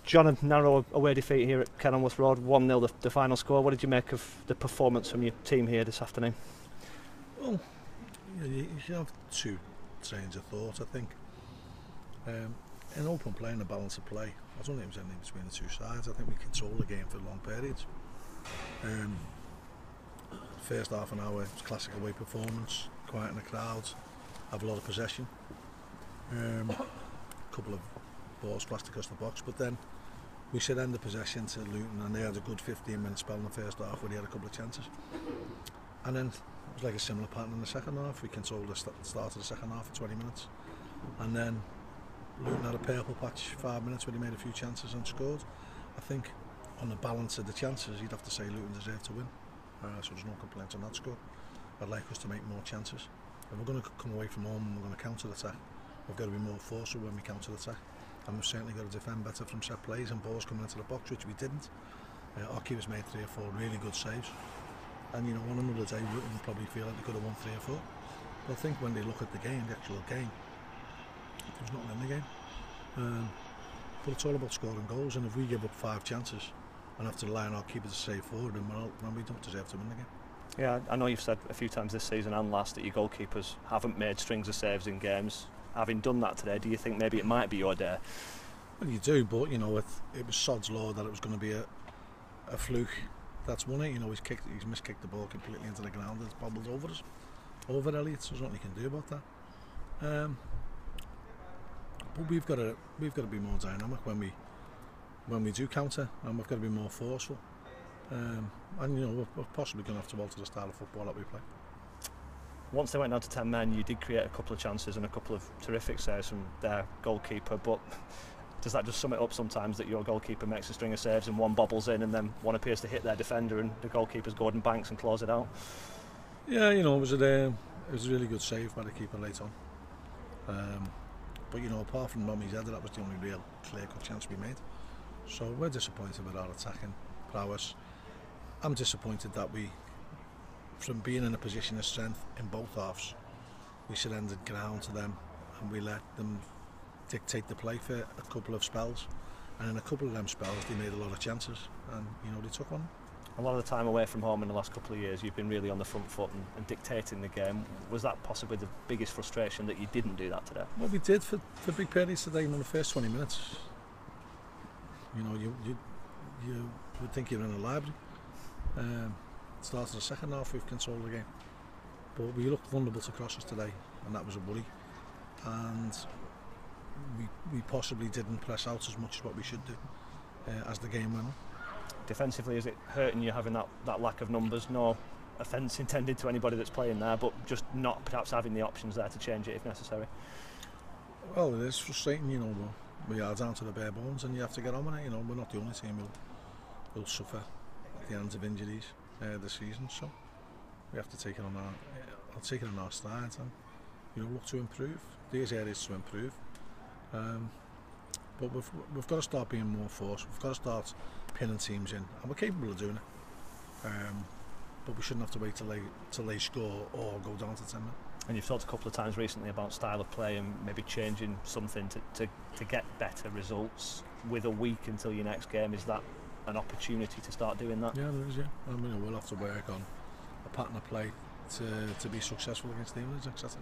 John, a narrow away defeat here at Kenilworth Road, 1-0 the final score. What did you make of the performance from your team here this afternoon? Well, you should have two trains of thought, I think. In open play and a balance of play, I don't think there was anything between the two sides. I think we controlled the game for long periods. First half an hour was classic away performance, quiet in the crowds, have a lot of possession. A couple of balls flashed across the box, but then we surrendered possession to Luton, and they had a good 15-minute spell in the first half where they had a couple of chances. And then it was like a similar pattern in the second half. We controlled the start of the second half for 20 minutes, and then Luton had a purple patch 5 minutes where they made a few chances and scored. I think on the balance of the chances, you'd have to say Luton deserved to win. So there's no complaints on that score. I'd like us to make more chances. If we're going to come away from home and we're going to counter-attack, we've got to be more forceful when we counter-attack. And we've certainly got to defend better from set plays and balls coming into the box, which we didn't. Our keepers made 3 or 4 really good saves. And you know, on another day, Luton would probably feel like they could have won 3 or 4. But I think when they look at the game, the actual game, there's nothing in the game. But it's all about scoring goals, and if we give up 5 chances and have to rely on our keepers to save forward, then we don't deserve to win the game. Yeah, I know you've said a few times this season and last that your goalkeepers haven't made strings of saves in games. Having done that today, do you think maybe it might be your day? Well, you do, but you know, it was sod's law that it was going to be a fluke that's won it. You know, he's miskicked the ball completely into the ground. It's bobbled over Elliott. So there's nothing you can do about that. But we've got to be more dynamic when we do counter, and we've got to be more forceful. And you know, we're possibly going to have to alter the style of football that we play. Once they went down to 10 men, you did create a couple of chances and a couple of terrific saves from their goalkeeper, but does that just sum it up sometimes that your goalkeeper makes a string of saves and one bobbles in and then one appears to hit their defender and the goalkeeper's Gordon Banks and claws it out? Yeah, you know, it was a really good save by the keeper late on. But you know, apart from Mommy's header, that was the only real clear-cut chance we made. So we're disappointed with our attacking prowess. I'm disappointed that we, from being in a position of strength in both halves, we surrendered ground to them and we let them dictate the play for a couple of spells. And in a couple of them spells, they made a lot of chances, and you know, they took one. A lot of the time away from home in the last couple of years, you've been really on the front foot and dictating the game. Was that possibly the biggest frustration that you didn't do that today? Well, we did for big periods today. In the first 20 minutes, you know, you would think you're in a library. Started the second half, we've controlled the game, but we looked vulnerable to crosses today, and that was a worry. And we possibly didn't press out as much as what we should do as the game went on. Defensively, is it hurting you having that lack of numbers? No offence intended to anybody that's playing there, but just not perhaps having the options there to change it if necessary. Well, it is frustrating, you know. We are down to the bare bones, and you have to get on with it. You know, we're not the only team who'll suffer at the hands of injuries this season, so we have to take it on our stride and, you know, look to improve. These areas to improve. But we've got to start being more forced. We've got to start pinning teams in, and we're capable of doing it. But we shouldn't have to wait till they score or go down to 10 men. And you've talked a couple of times recently about style of play and maybe changing something to get better results. With a week until your next game, is that an opportunity to start doing that? Yeah, there is. Yeah, I mean, we'll have to work on a pattern of play to be successful against the England, etc.